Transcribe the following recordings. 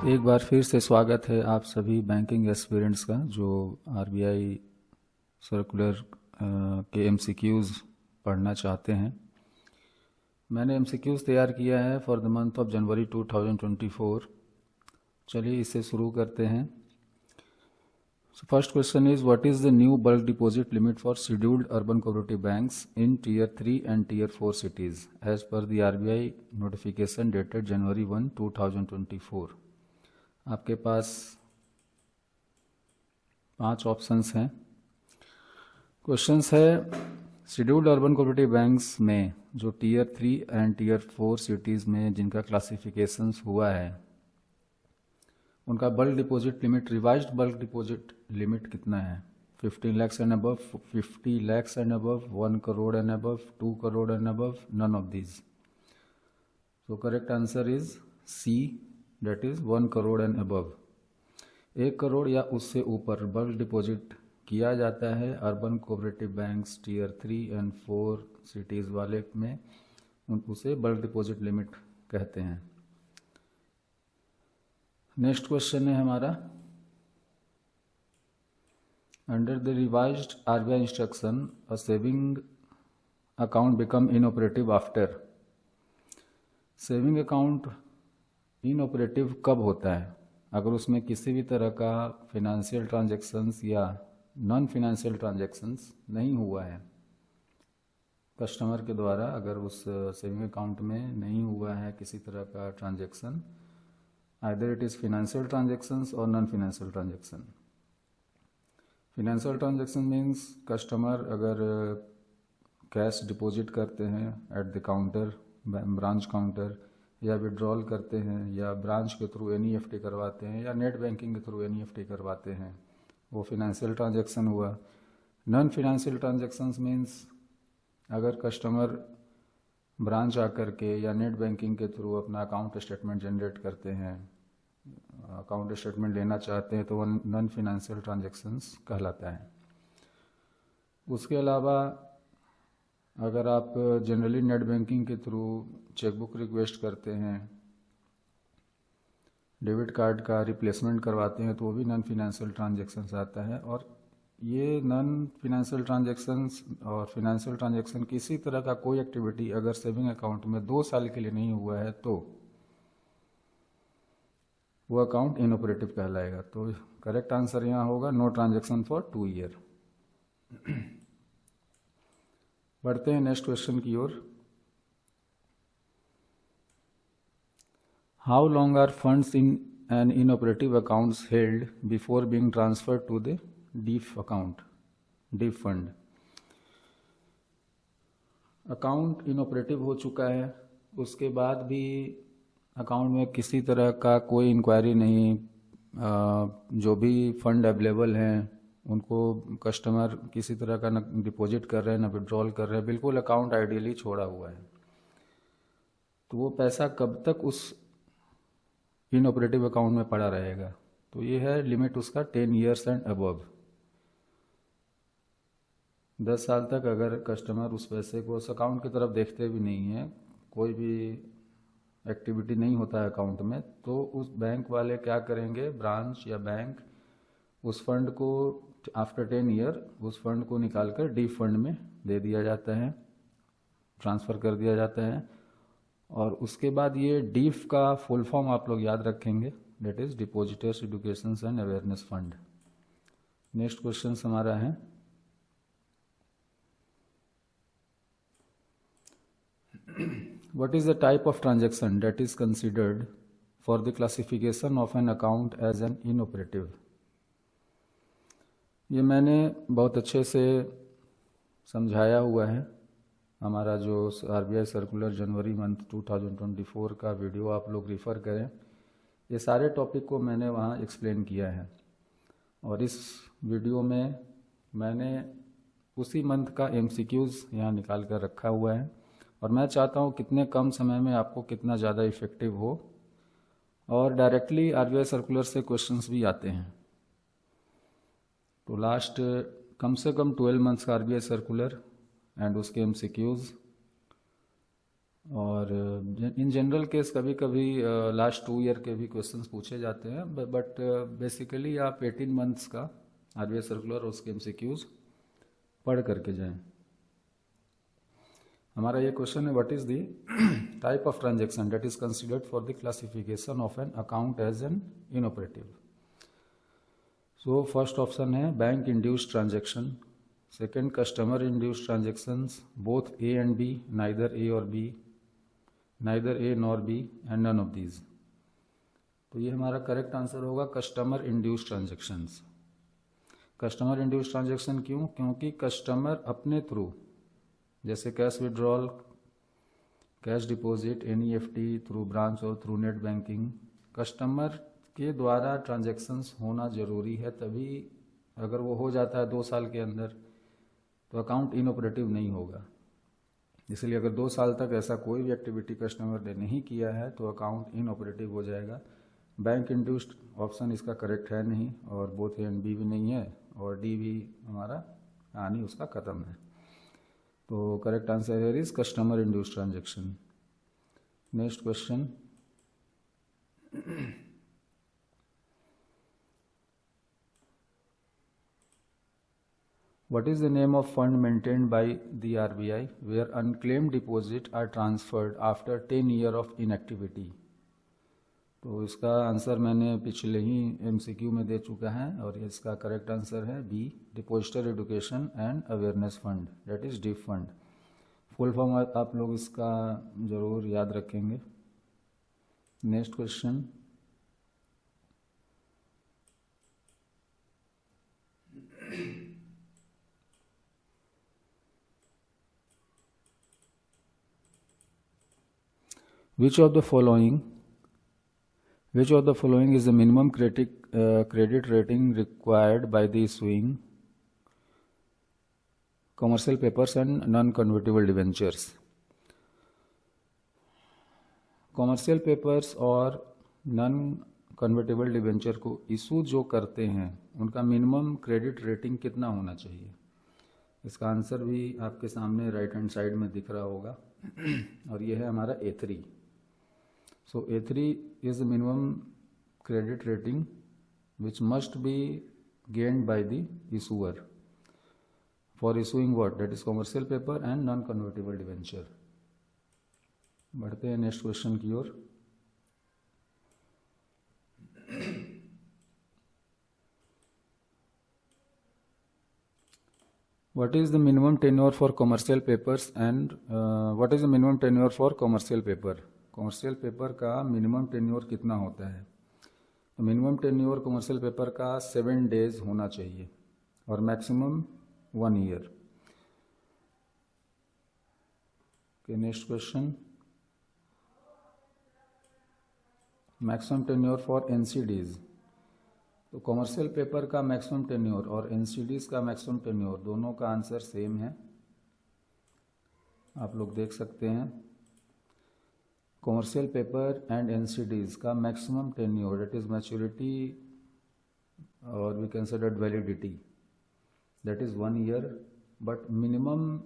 एक बार फिर से स्वागत है आप सभी बैंकिंग एस्पिरेंट्स का जो आरबीआई सर्कुलर के एमसीक्यूज़ पढ़ना चाहते हैं। मैंने एमसीक्यूज़ तैयार किया है for the month of January 2024। चलिए इससे शुरू करते हैं। First question is what is the new bulk deposit limit for scheduled urban cooperative banks in tier 3 and tier 4 cities as per the RBI notification dated January 1, 2024। आपके पास 5 options हैं। Questions है scheduled urban cooperative banks में जो tier 3 and tier 4 cities में जिनका classifications हुआ है उनका bulk deposit limit, revised bulk deposit limit कितना है? 15 lakhs and above, 50 lakhs and above, 1 crore and above, 2 crore and above, none of these. So correct answer is C, that is 1 crore and above. 1 crore या उससे ऊपर bulk deposit किया जाता है urban cooperative banks tier 3 and 4 cities वाले में, उसे bulk deposit limit कहते हैं। नेक्स्ट क्वेश्चन है हमारा, under the revised RBI instruction a saving account become inoperative after. Saving account inoperative कब होता है? अगर उसमें किसी भी तरह का फिनेंशियल ट्रांजैक्शंस या नॉन फिनेंशियल ट्रांजैक्शंस नहीं हुआ है कस्टमर के द्वारा, अगर उस सेविंग अकाउंट में नहीं हुआ है किसी तरह का transaction, either it is financial transactions और non financial transaction. Financial transaction means customer अगर कैश डिपॉजिट करते हैं at the counter, branch counter, या विड्रॉल करते हैं या ब्रांच के थ्रू एनईएफटी करवाते हैं या नेट बैंकिंग के थ्रू एनईएफटी करवाते हैं, वो फिनेंशियल ट्रांजैक्शन हुआ। नॉन फिनेंशियल ट्रांजैक्शंस मीन्स अगर कस्टमर ब्रांच आकर के या नेट बैंकिंग के थ्रू अपना अकाउंट स्टेटमेंट जनरेट करते हैं, अकाउंट स्टेटमेंट लेना चाहते हैं, तो वो नॉन फिनेंशियल ट्रांजैक्शंस कहलाता है। उसके अलावा अगर आप जनरली नेट बैंकिंग के थ्रू चेकबुक रिक्वेस्ट करते हैं, डेबिट कार्ड का रिप्लेसमेंट करवाते हैं, तो वो भी नॉन फिनेंशियल ट्रांजैक्शंस आता है। और ये नॉन फिनेंशियल ट्रांजैक्शंस और फिनेंशियल ट्रांजैक्शन किसी तरह का कोई एक्टिविटी अगर सेविंग अकाउंट में 2 साल के लिए नहीं हुआ है तो वो अकाउंट इनऑपरेटिव कहलाएगा। तो करेक्ट आंसर यहाँ होगा नो ट्रांजैक्शन फॉर 2 ईयर। बढ़ते हैं नेक्स्ट क्वेश्चन की ओर। How long are funds in an inoperative accounts held before being transferred to the DEAF account, DEAF fund. Account inoperative हो चुका है, उसके बाद भी अकाउंट में किसी तरह का कोई इंक्वायरी नहीं, जो भी फंड अवेलेबल हैं उनको कस्टमर किसी तरह का ना डिपॉजिट कर रहे हैं ना विड्रॉल कर रहे हैं, बिल्कुल अकाउंट आइडियली छोड़ा हुआ है, तो वो पैसा कब तक उस इनऑपरेटिव अकाउंट में पड़ा रहेगा? तो ये है लिमिट उसका 10 years एंड अबव। 10 साल तक अगर कस्टमर उस पैसे को उस अकाउंट की तरफ देखते भी नहीं है, कोई भी एक्टिविटी नहीं होता है अकाउंट में, तो उस बैंक वाले क्या करेंगे, ब्रांच या बैंक उस फंड को आफ्टर 10 ईयर उस फंड को निकाल कर डी फंड में दे दिया जाता है, ट्रांसफ़र कर दिया जाता है। और उसके बाद ये डीफ का फुल फॉर्म आप लोग याद रखेंगे, that is depositors education and awareness fund. Next question हमारा है, what is the type of transaction that is considered for the classification of an account as an inoperative? ये मैंने बहुत अच्छे से समझाया हुआ है, हमारा जो आरबीआई सर्कुलर जनवरी मंथ 2024 का वीडियो आप लोग रिफ़र करें, ये सारे टॉपिक को मैंने वहाँ एक्सप्लेन किया है। और इस वीडियो में मैंने उसी मंथ का एमसीक्यूज़ यहाँ निकाल कर रखा हुआ है, और मैं चाहता हूँ कितने कम समय में आपको कितना ज़्यादा इफ़ेक्टिव हो। और डायरेक्टली आरबीआई सर्कुलर से क्वेश्चंस भी आते हैं। तो लास्ट कम से कम 12 मंथ्स का आरबीआई सर्कुलर एंड उसके एमसीक्यूज़ और इन जनरल केस कभी कभी लास्ट 2 ईयर के भी क्वेश्चंस पूछे जाते हैं, बट बेसिकली आप 18 मंथ्स का आरबीआई सर्कुलर और उसके एमसीक्यूज पढ़ करके जाएं। हमारा ये क्वेश्चन है, what is the type of transaction that is considered for the classification of an account as an inoperative. So first option है bank induced transaction, second customer induced transactions both A and B, neither A और B, neither A nor B and none of these. तो ये हमारा correct answer होगा customer induced transactions. Customer induced transaction क्यों? क्योंकि customer अपने थ्रू, जैसे cash withdrawal, cash deposit, NEFT, through branch और थ्रू नेट बैंकिंग, कस्टमर के द्वारा ट्रांजैक्शंस होना जरूरी है, तभी अगर वो हो जाता है 2 साल के अंदर तो अकाउंट इनऑपरेटिव नहीं होगा। इसलिए अगर 2 साल तक ऐसा कोई भी एक्टिविटी कस्टमर ने नहीं किया है तो अकाउंट इनऑपरेटिव हो जाएगा। बैंक इंड्यूस्ड ऑप्शन इसका करेक्ट है नहीं, और बोथ ए एंड बी भी नहीं है, और डी भी हमारा कहानी उसका ख़त्म है। तो correct answer here is customer induced transaction. Next question, what is the name of fund maintained by the RBI where unclaimed deposits are transferred after 10 year of inactivity? तो इसका आंसर मैंने पिछले ही एमसीक्यू में दे चुका है, और इसका करेक्ट आंसर है B, depositor education and awareness fund, that is DEA fund. Full form आप लोग इसका ज़रूर याद रखेंगे। Next question, Which of the following is the minimum credit rating required by the issuing commercial papers and non-convertible debentures? Commercial papers और non convertible debenture को issue जो करते हैं उनका मिनिमम क्रेडिट रेटिंग कितना होना चाहिए? इसका आंसर भी आपके सामने राइट हैंड साइड में दिख रहा होगा, और ये है हमारा A3। So A3 is the minimum credit rating which must be gained by the issuer for issuing what? That is commercial paper and non-convertible debenture. बढ़ते हैं नेक्स्ट क्वेश्चन की ओर। What is the minimum tenure for commercial papers and what is the minimum tenure for commercial paper? Commercial paper का minimum tenure कितना होता है? तो minimum tenure commercial paper का 7 days होना चाहिए और maximum 1 year. Okay, next question, maximum tenure for NCDs. तो कॉमर्शियल पेपर का मैक्सिमम टेन्योर और एनसीडीज का मैक्सिमम टेन्योर दोनों का आंसर सेम है, आप लोग देख सकते हैं। कॉमर्शियल पेपर एंड एनसीडीज का maximum tenure, that is maturity और we considered validity, that is 1 year, but minimum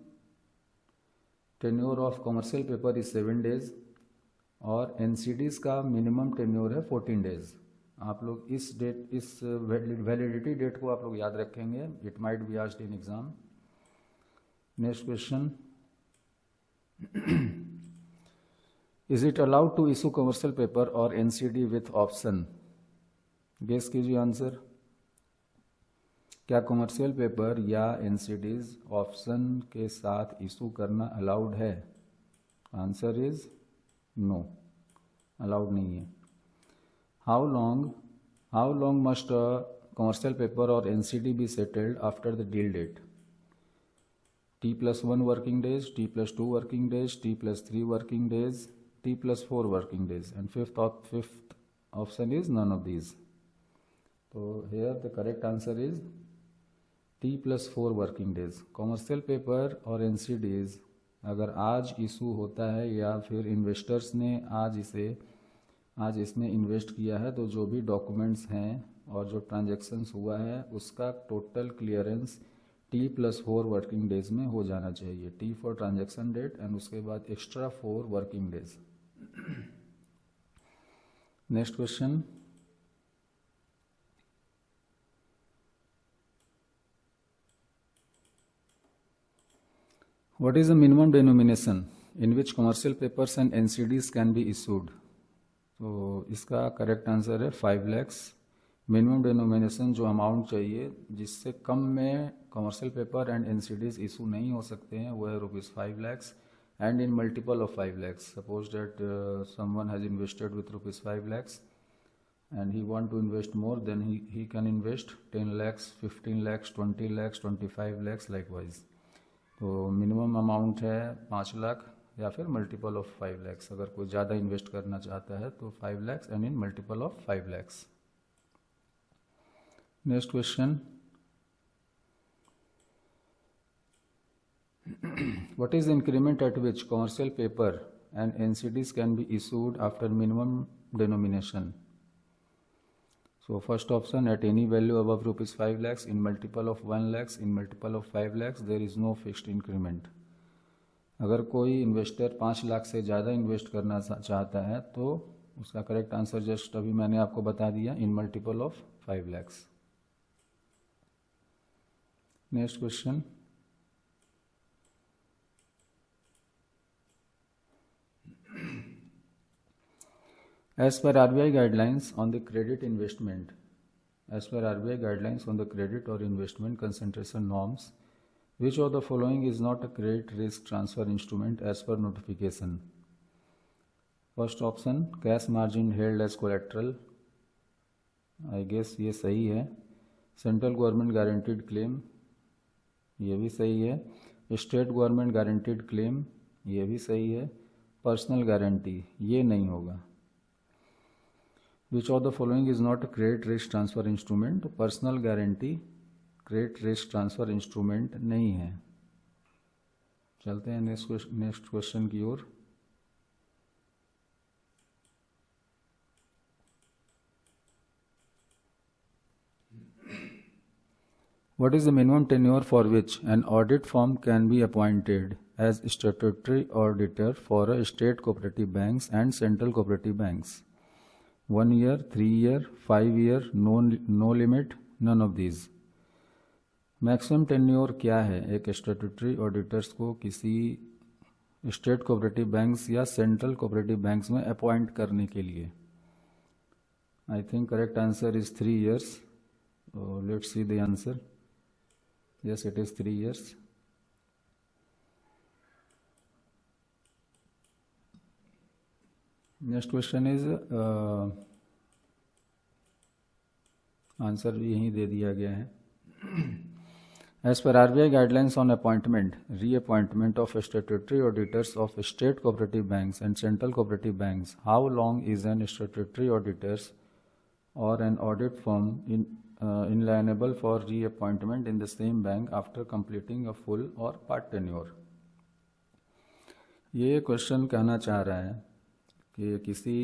tenure of commercial paper is 7 days और एनसीडीज का मिनिमम टेन्योर है 14 डेज। आप लोग इस वैलिडिटी डेट को आप लोग याद रखेंगे, it might be asked in exam. Next question, is it allowed to issue commercial paper और एनसीडी विथ ऑप्शन? गेस कीजिए आंसर। क्या कमर्शियल पेपर या एनसीडीज ऑप्शन के साथ इशू करना अलाउड है? आंसर इज नो, अलाउड नहीं है। How long must commercial paper और NCD be settled after the deal date? T+1 working days, T+2 working days, T+3 working days, T+4 working days, and fifth option is none of these. तो here the correct answer is T+4 working days. Commercial paper और NCDs अगर आज issue होता है या फिर investors ने आज इसमें इन्वेस्ट किया है, तो जो भी डॉक्यूमेंट्स हैं और जो ट्रांजैक्शंस हुआ है उसका total clearance T+4 working days में हो जाना चाहिए. T for transaction date and उसके बाद extra 4 working days. Next question. What is the minimum denomination in which commercial papers and NCDs can be issued? तो इसका करेक्ट आंसर है 5 lakhs. Minimum denomination जो अमाउंट चाहिए जिससे कम में commercial paper and NCDs issue नहीं हो सकते हैं वो है ₹5 lakhs and in multiple of 5 lakhs. Suppose that someone has invested with ₹5 lakhs and he want to invest more, then he can invest 10 lakhs, 15 lakhs, 20 lakhs, 25 lakhs likewise. तो minimum amount है 5 लाख या फिर मल्टीपल ऑफ 5 lakhs. अगर कोई ज़्यादा invest करना चाहता है तो 5 lakhs and in multiple of 5 lakhs. Next question. What is the increment at which commercial paper and NCDs can be issued after minimum denomination? So first option, at any value above ₹5 lakhs, in multiple of 1 lakhs, in multiple of 5 lakhs, there is no fixed increment. अगर कोई investor 5 lakh से ज़्यादा invest करना चाहता है तो उसका correct answer just अभी मैंने आपको बता दिया, इन multiple of 5 lakhs. Next question. As per RBI guidelines on the credit investment, as per RBI guidelines on the credit or investment concentration norms, which of the following is not a credit risk transfer instrument as per notification? First option, cash margin held as collateral. I guess ये सही है. Central government guaranteed claim, ये भी सही है. State government guaranteed claim, ये भी सही है. पर्सनल गारंटी, ये नहीं होगा. Which of the following is not a credit risk transfer instrument? तो personal guarantee credit risk transfer instrument नहीं है. चलते हैं नेक्स्ट क्वेश्चन की ओर. What is the minimum tenure for which an audit firm can be appointed as statutory auditor for a state cooperative banks and central cooperative banks? 1 year, 3 year, 5 year, no limit, none of these. Maximum tenure क्या है एक statutory auditors को किसी state cooperative banks या central cooperative banks में appoint करने के लिए? I think correct answer is 3 years. Let's see the answer. Yes, it is 3 years. Next question is, answer यहीं दे दिया गया है. एज पर RBI guidelines on appointment, reappointment of statutory auditors of state cooperative banks and central cooperative banks, how long is an statutory auditors और an audit firm inalienable for reappointment in the same bank after completing a full or part tenure? ये question कहना चाह रहा है कि किसी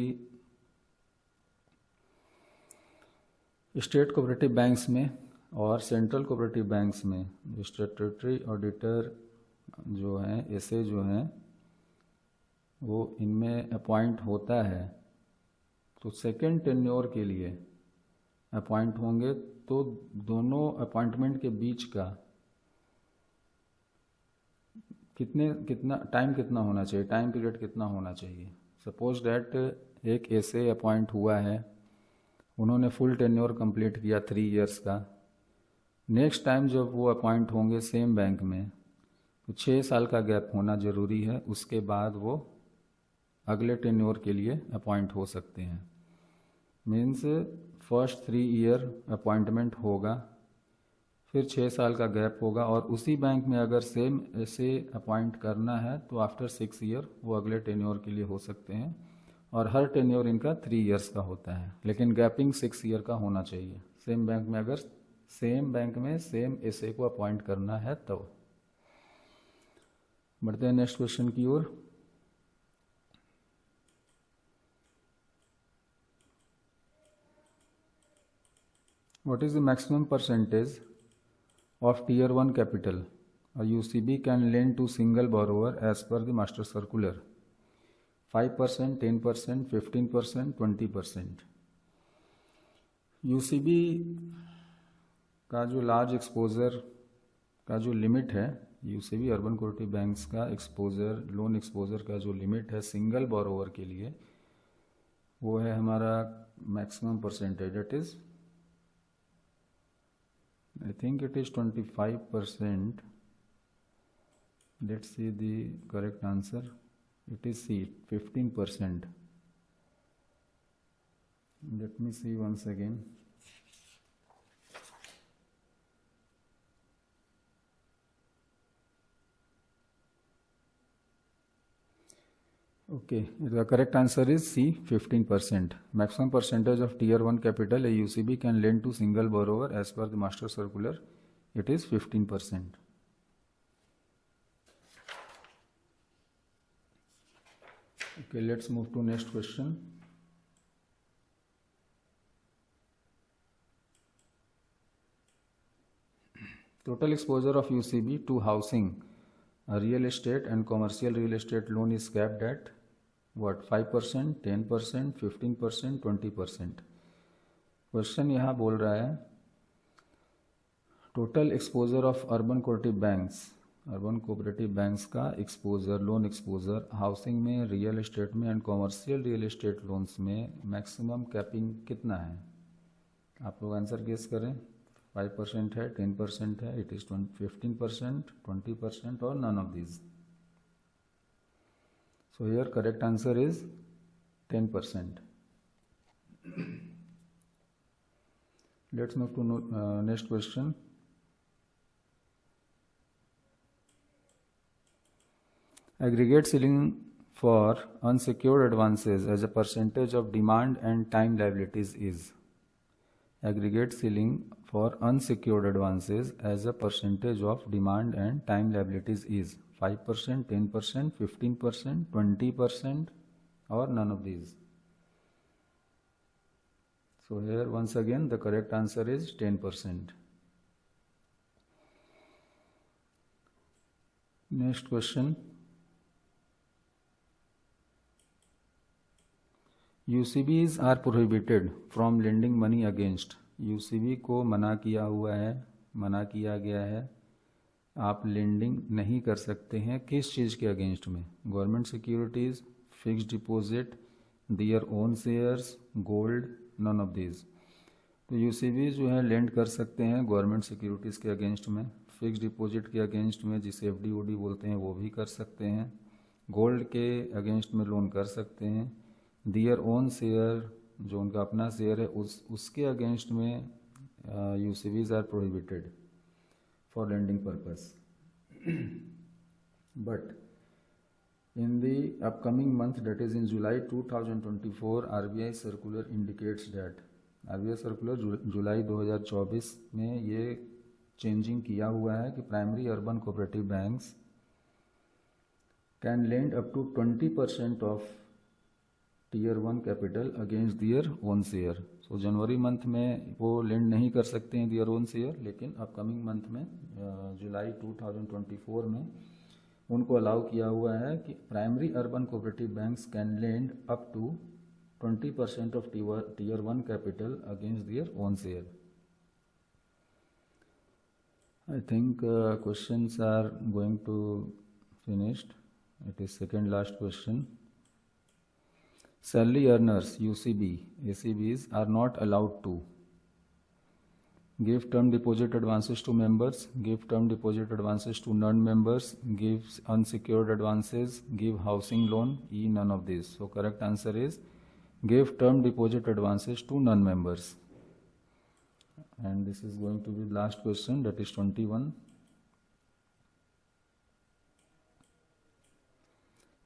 state cooperative banks में और सेंट्रल कोऑपरेटिव बैंक्स में स्टैट्यूटरी ऑडिटर जो हैं, ऐसे जो हैं, वो इनमें अपॉइंट होता है तो सेकेंड टेन्योर के लिए अपॉइंट होंगे तो दोनों अपॉइंटमेंट के बीच का कितना टाइम होना चाहिए, टाइम पीरियड कितना होना चाहिए. सपोज डैट एक ऐसे अपॉइंट हुआ है, उन्होंने फुल टेन्योर कंप्लीट किया 3 years का. नेक्स्ट टाइम जब वो अपॉइंट होंगे सेम बैंक में तो 6 साल का गैप होना ज़रूरी है. उसके बाद वो अगले टेन्योर के लिए अपॉइंट हो सकते हैं. मीन्स फर्स्ट 3 year अपॉइंटमेंट होगा, फिर 6 साल का गैप होगा, और उसी बैंक में अगर सेम ऐसे अपॉइंट करना है तो आफ्टर 6 year वो अगले टेन्योर के लिए हो सकते हैं. और हर टेन्योर इनका 3 years का होता है, लेकिन गैपिंग 6 year का होना चाहिए. सेम बैंक में अगर सेम बैंक में सेम ऐसे को अपॉइंट करना है तो. बढ़ते हैं नेक्स्ट क्वेश्चन की ओर. What is the maximum percentage of tier 1 capital, a UCB can lend to single borrower as per the master circular 5%, 10%, 15%, 20%. UCB का जो लार्ज एक्सपोजर का जो लिमिट है, यूसीबी अर्बन कोऑपरेटिव बैंक्स का एक्सपोजर, लोन एक्सपोजर का जो limit है single borrower के लिए, वो है हमारा maximum percentage, it is I think it is 25%. Let's see the correct answer. It is C 15%. Let me see once again. Okay, the correct answer is C, 15%. Maximum percentage of tier 1 capital a UCB can lend to single borrower as per the master circular, it is 15%. Okay, let's move to next question. Total exposure of UCB to housing, real estate and commercial real estate loan is capped at what? 5%, 10%, 15%, 20%. Question यहाँ बोल रहा है total exposure of urban cooperative banks का exposure, loan exposure housing में, real estate में and commercial real estate loans में maximum capping कितना है? आप लोग आंसर गेस करें. 5% है, 10% है, इट इज 15%, 20% और none of these. So here correct answer is 10%. Let's move to next question. Aggregate ceiling for unsecured advances as a percentage of demand and time liabilities is. Aggregate ceiling for unsecured advances as a percentage of demand and time liabilities is 5%, 10%, 15%, 20% or none of these. So here once again the correct answer is 10%. Next question. UCBs are prohibited from lending money against. UCB को मना किया हुआ है, मना किया गया है, आप लेंडिंग नहीं कर सकते हैं किस चीज़ के अगेंस्ट में? Government securities, fixed deposit, their own shares, gold, none of these. तो यूसीबी जो है लेंड कर सकते हैं गवर्नमेंट सिक्योरिटीज़ के अगेंस्ट में, फिक्स्ड डिपॉजिट के अगेंस्ट में जिसे एफडी बोलते हैं वो भी कर सकते हैं, गोल्ड के अगेंस्ट में लोन कर सकते हैं, देयर ओन शेयर जो उनका अपना शेयर है उसके अगेंस्ट में UCBs are prohibited for lending purpose. But in the upcoming month, that is in July 2024, RBI circular indicates that RBI circular जुलाई 2024 में ये चेंजिंग किया हुआ है कि primary urban cooperative banks can lend up to 20% of tier 1 capital against their own share. So जनवरी month में वो लेंड नहीं कर सकते हैं दियर ओन शेयर, लेकिन अपकमिंग मंथ में जुलाई 2024 में उनको अलाउ किया हुआ है कि primary urban cooperative banks can lend up to 20% of tier 1 capital against their own share. I think questions are going to finished. It is second last question. Salary earners, UCB, ACBs are not allowed to give term deposit advances to members, give term deposit advances to non-members, give unsecured advances, give housing loan, none of these. So correct answer is give term deposit advances to non-members. And this is going to be the last question, that is 21.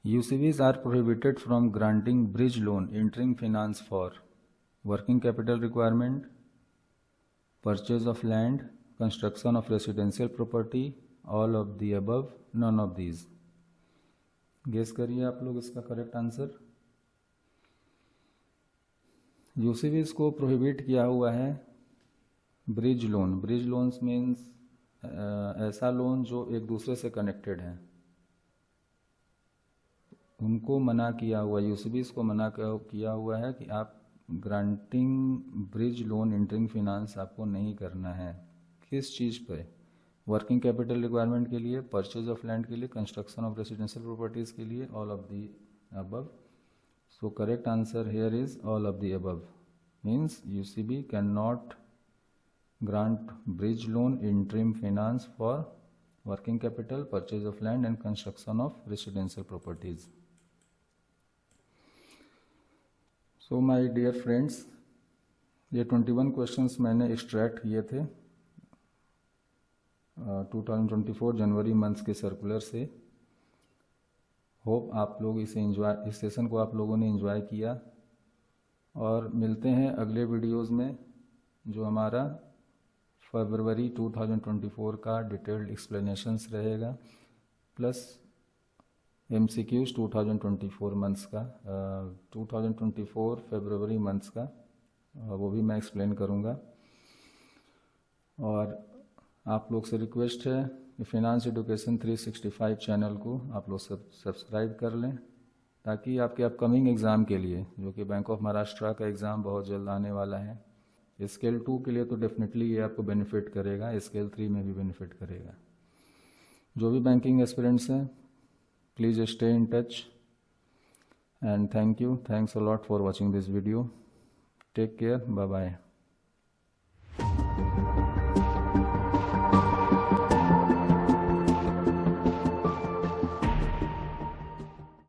UCBs are prohibited from granting bridge loan entering finance for working capital requirement, purchase of land, construction of residential property, all of the above, none of these. Guess करिए आप लोग इसका correct answer. UCBs को prohibit किया हुआ है bridge loan. Bridge loans means ऐसा loan जो एक दूसरे से कनेक्टेड है उनको मना किया हुआ, यूसीबीज को मना किया हुआ है कि आप granting bridge loan interim finance आपको नहीं करना है। किस चीज़ पे? वर्किंग कैपिटल रिक्वायरमेंट के लिए, परचेज ऑफ लैंड के लिए, कंस्ट्रक्शन ऑफ रेसिडेंशियल प्रॉपर्टीज़ के लिए, all of the above. So correct answer here is all of the above. Means UCB can not grant bridge loan interim finance for working capital, purchase of land and construction of residential properties. So my dear friends, ये 21 questions मैंने extract किए थे 2024 जनवरी month के circular से। Hope आप लोग इस session को आप लोगों ने एंजॉय किया, और मिलते हैं अगले वीडियोस में जो हमारा फरवरी 2024 का डिटेल्ड एक्सप्लेनेशंस रहेगा, प्लस MCQs 2024 मंथ्स का 2024 फरवरी मंथ्स का वो भी मैं एक्सप्लेन करूँगा। और आप लोग से रिक्वेस्ट है कि फिनांस एजुकेशन 365 चैनल को आप लोग सब्सक्राइब कर लें, ताकि आपके अपकमिंग एग्ज़ाम के लिए, जो कि बैंक ऑफ महाराष्ट्र का एग्ज़ाम बहुत जल्द आने वाला है, स्केल 2 के लिए तो डेफिनेटली ये आपको बेनिफिट करेगा, स्केल 3 में भी बेनिफिट करेगा। जो भी बैंकिंग एस्पिरेंट्स हैं, please stay in touch and thank you, thanks a lot for watching this video. Take care, bye bye.